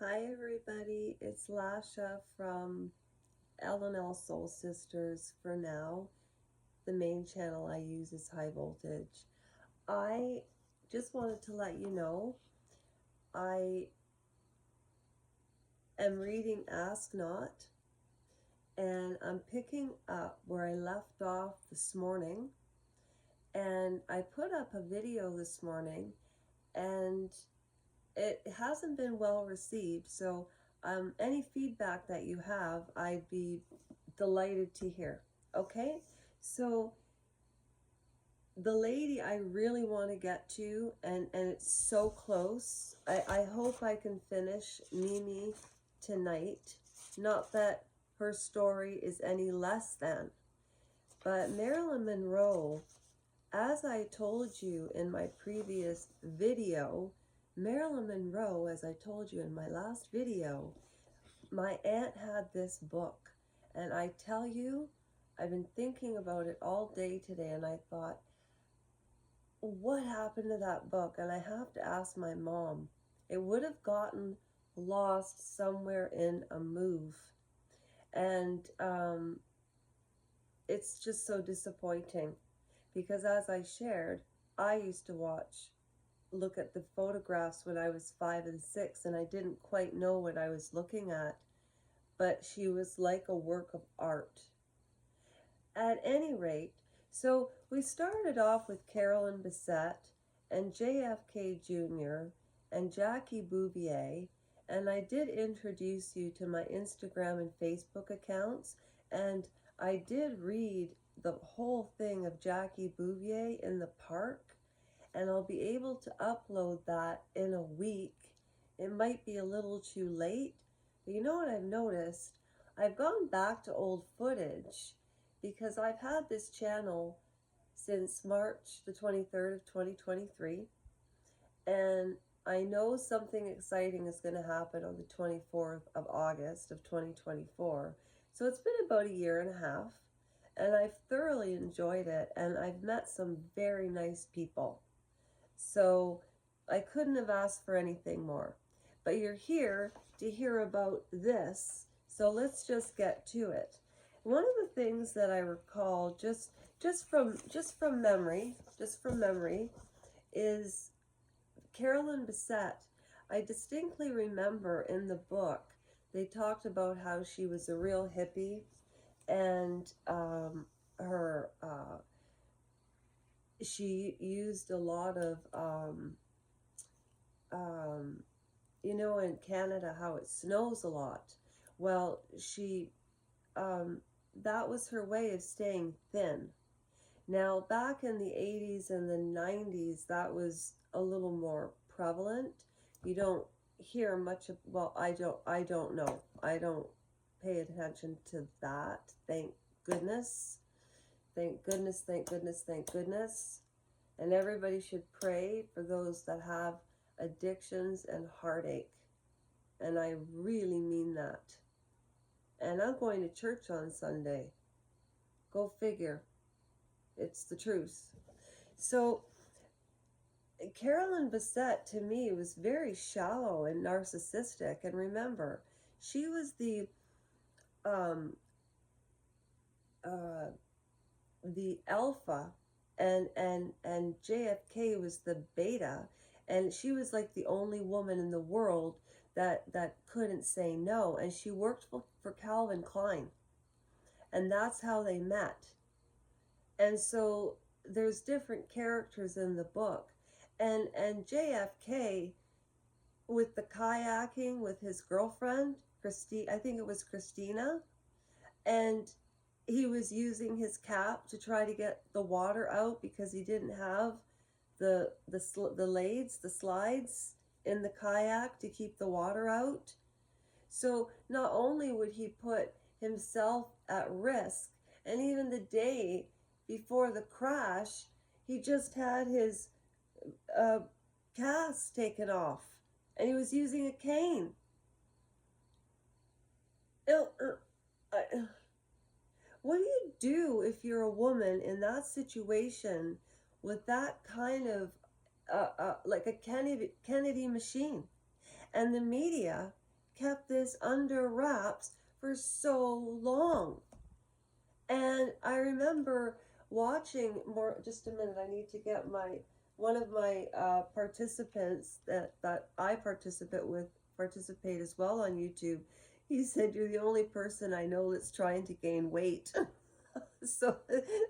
Hi everybody, it's Lasha from L&L Soul Sisters for now. The main channel I use is High Voltage. I just wanted to let you know I am reading Ask Not, and I'm picking up where I left off this morning. And I put up a video this morning and it hasn't been well received, so any feedback that you have, I'd be delighted to hear. Okay, so the lady I really want to get to, and it's so close. I hope I can finish Mimi tonight. Not that her story is any less than, but Marilyn Monroe, as I told you in my previous video, Marilyn Monroe, as I told you in my last video, my aunt had this book, and I tell you, I've been thinking about it all day today, and I thought, what happened to that book? And I have to ask my mom. It would have gotten lost somewhere in a move, and it's just so disappointing because, as I shared, I used to look at the photographs when I was 5 and 6, and I didn't quite know what I was looking at, but she was like a work of art. At any rate, so we started off with Carolyn Bessette and JFK Jr. and Jackie Bouvier, and I did introduce you to my Instagram and Facebook accounts, and I did read the whole thing of Jackie Bouvier in the park, and I'll be able to upload that in a week. It might be a little too late, but you know what I've noticed? I've gone back to old footage because I've had this channel since March the 23rd of 2023, and I know something exciting is going to happen on the 24th of August of 2024. So it's been about a year and a half, and I've thoroughly enjoyed it, and I've met some very nice people. So I couldn't have asked for anything more. But you're here to hear about this, so let's just get to it. One of the things that I recall just from memory, is Carolyn Bessette. I distinctly remember in the book they talked about how she was a real hippie, and her she used a lot of you know, in Canada how it snows a lot. Well, that was her way of staying thin. Now, back in the 80s and the 90s, that was a little more prevalent. You don't hear much of, well, I don't know. I don't pay attention to that. Thank goodness. Thank goodness, thank goodness, thank goodness. And everybody should pray for those that have addictions and heartache. And I really mean that. And I'm going to church on Sunday. Go figure. It's the truth. So Carolyn Bessette, to me, was very shallow and narcissistic. And remember, she was the alpha, and JFK was the beta, and she was like the only woman in the world that couldn't say no. And she worked for Calvin Klein, and that's how they met. And so there's different characters in the book, and JFK, with the kayaking with his girlfriend I think it was Christina, and he was using his cap to try to get the water out because he didn't have the slides in the kayak to keep the water out. So not only would he put himself at risk, and even the day before the crash, he just had his cast taken off, and he was using a cane. What do you do if you're a woman in that situation with that kind of like a Kennedy machine? And the media kept this under wraps for so long. And I remember watching more, just a minute, I need to get one of my participants that I participate as well on YouTube. He said, "You're the only person I know that's trying to gain weight." So,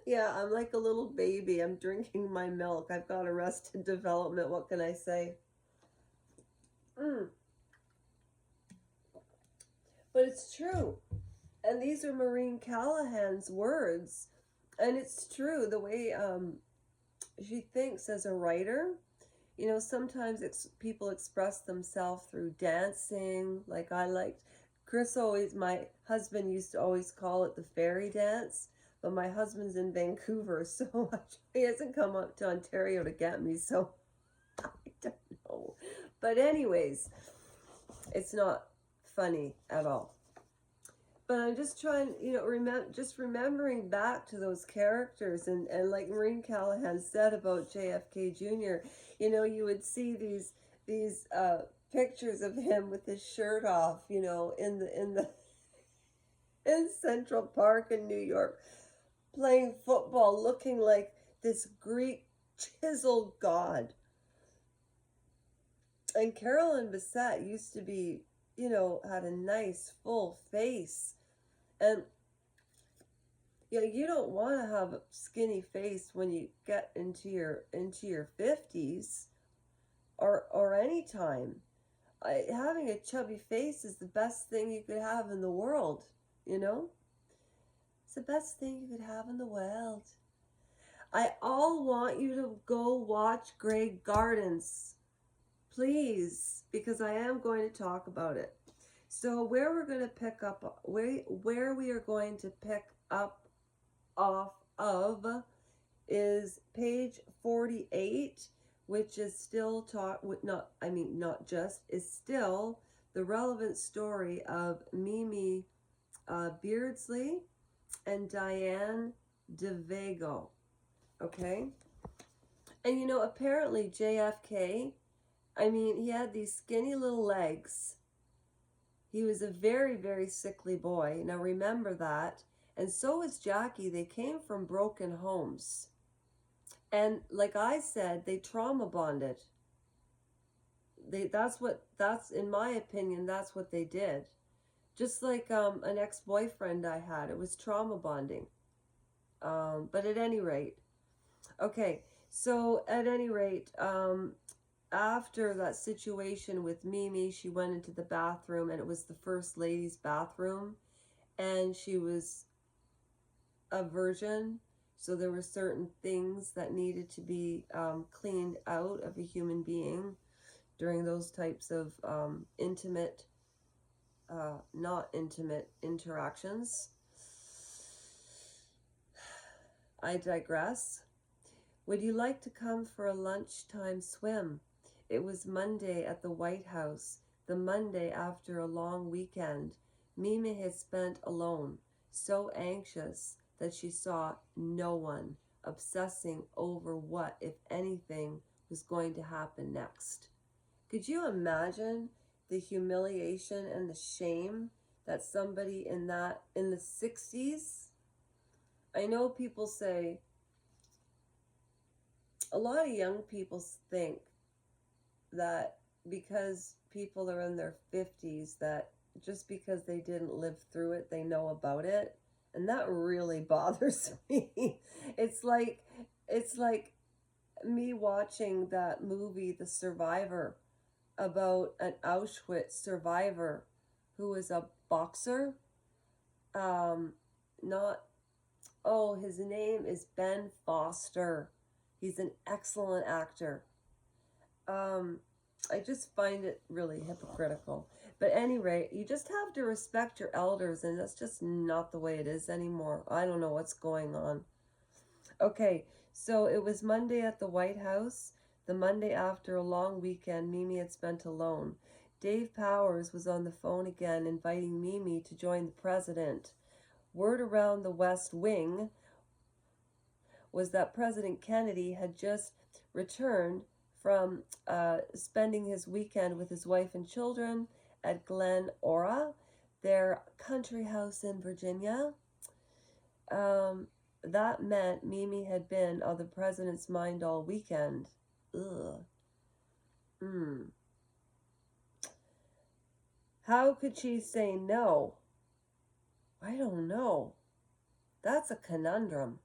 yeah, I'm like a little baby. I'm drinking my milk. I've got arrested development. What can I say? Mm. But it's true. And these are Maureen Callahan's words. And it's true, the way she thinks as a writer. You know, sometimes people express themselves through dancing. Like my husband used to always call it the fairy dance. But my husband's in Vancouver, so he hasn't come up to Ontario to get me, so I don't know. But anyways, it's not funny at all. But I'm just trying, remembering back to those characters, and like Maureen Callahan said about JFK Jr., you would see these pictures of him with his shirt off, in Central Park in New York, playing football, looking like this Greek chiseled god. And Carolyn Bessette used to be, had a nice full face. And you don't want to have a skinny face when you get into your 50s or any time. Having a chubby face is the best thing you could have in the world, It's the best thing you could have in the world. I all want you to go watch Grey Gardens, please, because I am going to talk about it. So where we're going to pick up, where we are going to pick up off of is page 48, which is still is still the relevant story of Mimi Beardsley and Diane DeVego. Okay? And apparently JFK, he had these skinny little legs. He was a very, very sickly boy. Now remember that. And so was Jackie. They came from broken homes. And like I said, they trauma bonded. That's in my opinion, that's what they did. Just like an ex-boyfriend I had. It was trauma bonding. But at any rate. Okay, so at any rate, after that situation with Mimi, she went into the bathroom, and it was the first lady's bathroom, and she was a virgin, so there were certain things that needed to be cleaned out of a human being during those types of intimate, not intimate interactions. I digress. Would you like to come for a lunchtime swim? It was Monday at the White House, the Monday after a long weekend. Mimi had spent alone, so anxious that she saw no one, obsessing over what, if anything, was going to happen next. Could you imagine the humiliation and the shame that somebody in the 60s? I know people say, a lot of young people think that because people are in their 50s, that just because they didn't live through it, they know about it. And that really bothers me. It's like me watching that movie, The Survivor, about an Auschwitz survivor who was a boxer. His name is Ben Foster. He's an excellent actor. I just find it really hypocritical. But anyway, you just have to respect your elders, and that's just not the way it is anymore. I don't know what's going on. Okay, so it was Monday at the White House, the Monday after a long weekend Mimi had spent alone. Dave Powers was on the phone again, inviting Mimi to join the president. Word around the West Wing was that President Kennedy had just returned from spending his weekend with his wife and children, at Glen Ora, their country house in Virginia. That meant Mimi had been on the president's mind all weekend. Ugh. Mm. How could she say no? I don't know. That's a conundrum.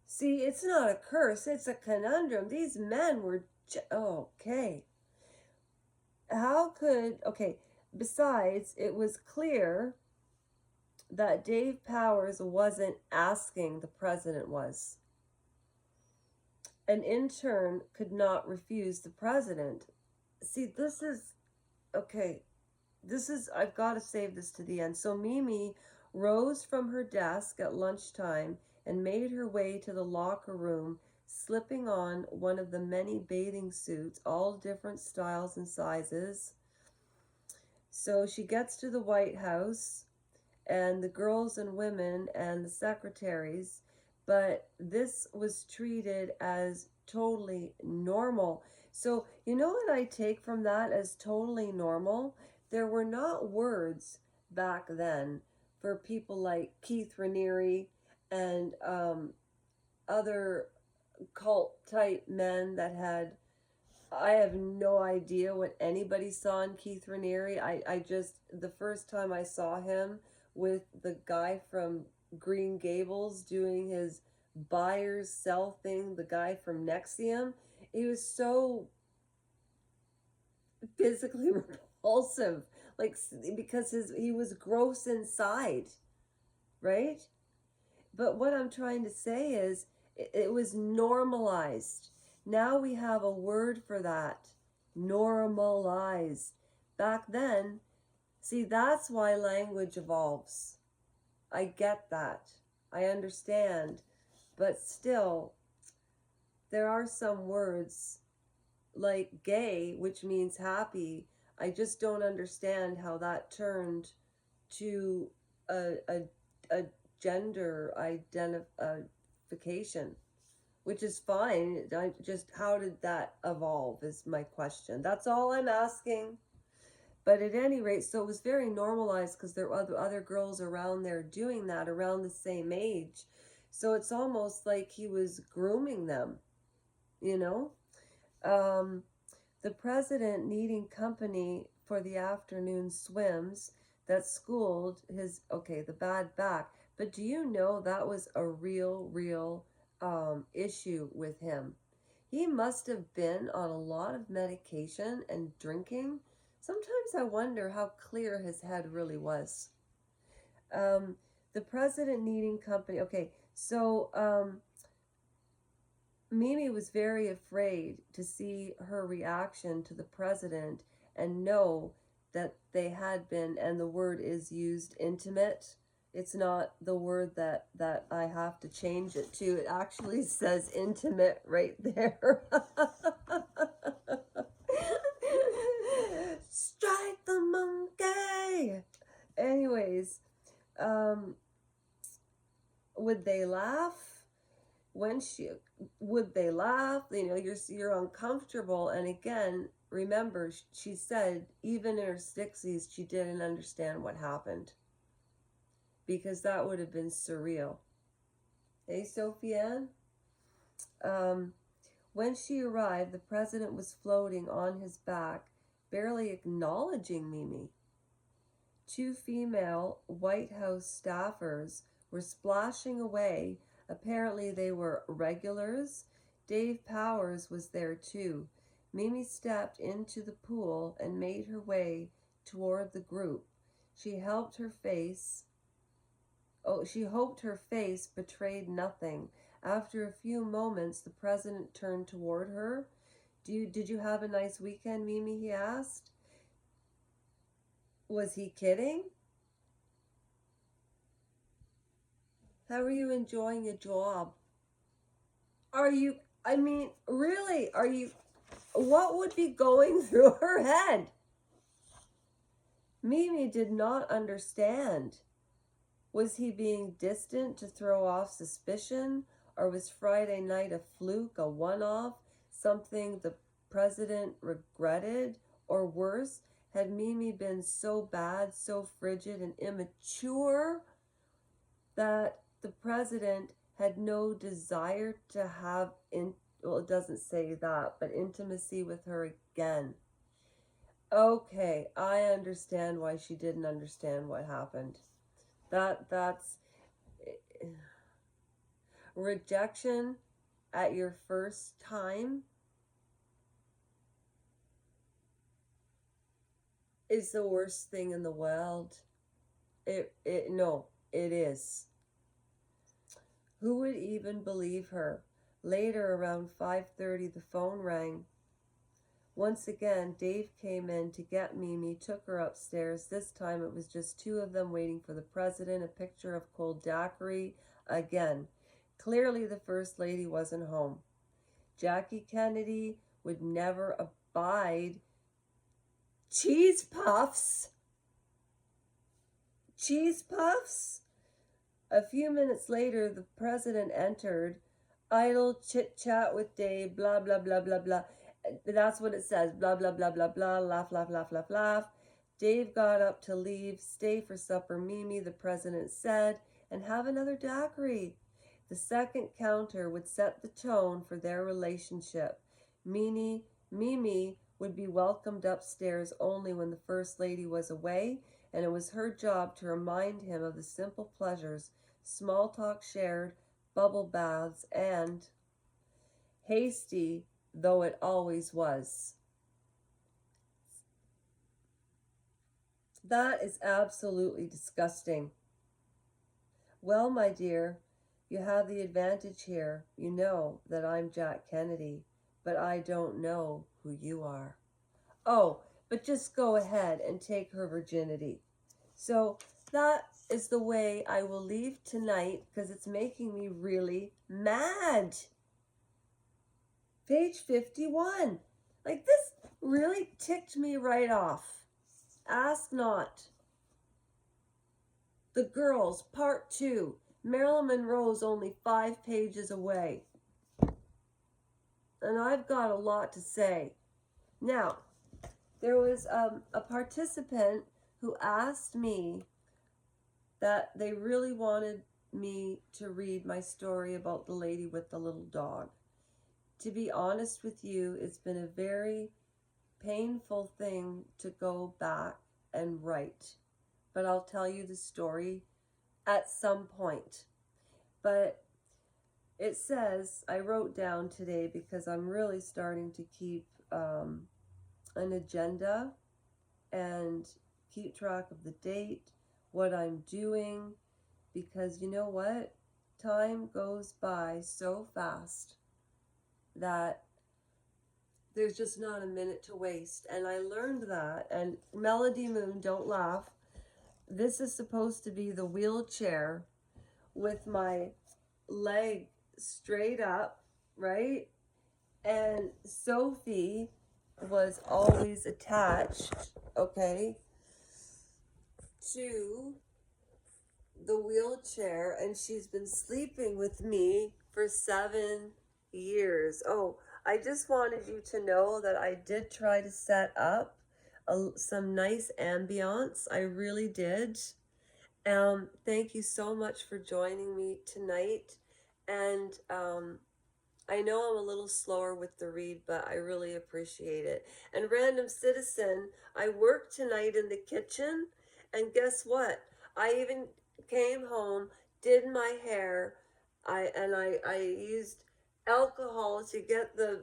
See, it's not a curse, it's a conundrum. These men were okay. How could, okay, besides, it was clear that Dave Powers wasn't asking, the president was. An intern could not refuse the president. See, this is, okay, I've got to save this to the end. So Mimi rose from her desk at lunchtime and made her way to the locker room, slipping on one of the many bathing suits, all different styles and sizes. So she gets to the White House and the girls and women and the secretaries, but this was treated as totally normal. So, you know what I take from that as totally normal? There were not words back then for people like Keith Raniere and other cult type men that had, I have no idea what anybody saw in Keith Raniere. I just, the first time I saw him with the guy from Green Gables doing his buyers sell thing, the guy from Nexium, he was so physically repulsive, like, because he was gross inside, right? But what I'm trying to say is it was normalized. Now we have a word for that. Normalized. Back then, see, that's why language evolves. I get that. I understand. But still, there are some words like gay, which means happy. I just don't understand how that turned to a gender identification, which is fine. I just, how did that evolve is my question. That's all I'm asking. But at any rate, so it was very normalized because there were other girls around there doing that around the same age. So it's almost like he was grooming them, you know? The president needing company for the afternoon swims that schooled his, okay, the bad back. But do you know that was a real issue with him? He must have been on a lot of medication and drinking. Sometimes I wonder how clear his head really was. The president needing company. Okay, so Mimi was very afraid to see her reaction to the president and know that they had been, and the word is used, intimate. It's not the word that I have to change it to. It actually says intimate right there. Strike the monkey. Anyways, would they laugh? Would they laugh? You know, you're uncomfortable. And again, remember, she said even in her 60s, she didn't understand what happened, because that would have been surreal. Hey, Sophie Ann? When she arrived, the president was floating on his back, barely acknowledging Mimi. Two female White House staffers were splashing away. Apparently they were regulars. Dave Powers was there too. Mimi stepped into the pool and made her way toward the group. She hoped her face betrayed nothing. After a few moments, the president turned toward her. Did you have a nice weekend, Mimi? He asked. Was he kidding? How are you enjoying your job? Really, what would be going through her head? Mimi did not understand. Was he being distant to throw off suspicion? Or was Friday night a fluke, a one-off, something the president regretted? Or worse, had Mimi been so bad, so frigid and immature that the president had no desire to have well, it doesn't say that, but intimacy with her again. Okay, I understand why she didn't understand what happened. That's rejection at your first time is the worst thing in the world. No, it is. Who would even believe her? Later, around 5:30, the phone rang. Once again, Dave came in to get Mimi, took her upstairs. This time it was just two of them waiting for the president, a picture of cold daiquiri again. Clearly the First Lady wasn't home. Jackie Kennedy would never abide cheese puffs. Cheese puffs? A few minutes later, the president entered. Idle chit-chat with Dave, blah, blah, blah, blah, blah. That's what it says, blah, blah, blah, blah, blah, laugh, laugh, laugh, laugh, laugh. Dave got up to leave. Stay for supper, Mimi, the president said, and have another daiquiri. The second counter would set the tone for their relationship. Mimi would be welcomed upstairs only when the First Lady was away, and it was her job to remind him of the simple pleasures, small talk shared, bubble baths, and, hasty though it always was. That is absolutely disgusting. Well, my dear, you have the advantage here. You know that I'm Jack Kennedy, but I don't know who you are. Oh, but just go ahead and take her virginity. So that is the way I will leave tonight because it's making me really mad. Page 51. Like, this really ticked me right off. Ask not. The Girls, Part 2. Marilyn Monroe's only 5 pages away. And I've got a lot to say. Now, there was a participant who asked me that they really wanted me to read my story about the lady with the little dog. To be honest with you, it's been a very painful thing to go back and write. But I'll tell you the story at some point. But it says, I wrote down today because I'm really starting to keep an agenda and keep track of the date, what I'm doing, because you know what? Time goes by so fast that there's just not a minute to waste. And I learned that. And Melody Moon, don't laugh. This is supposed to be the wheelchair with my leg straight up, right? And Sophie was always attached, okay, to the wheelchair, and she's been sleeping with me for 7 years. Oh, I just wanted you to know that I did try to set up some nice ambiance. I really did. Thank you so much for joining me tonight. And I know I'm a little slower with the read, but I really appreciate it. And Random Citizen, I worked tonight in the kitchen, and guess what? I even came home, did my hair, I used alcohol to get the,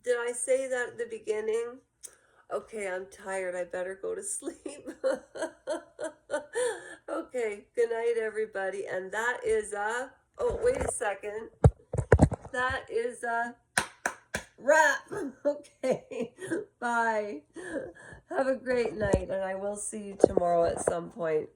did I say that at the beginning? Okay, I'm tired. I better go to sleep. Okay, good night, everybody. And that is oh, wait a second. That is a wrap. Okay, bye. Have a great night, and I will see you tomorrow at some point.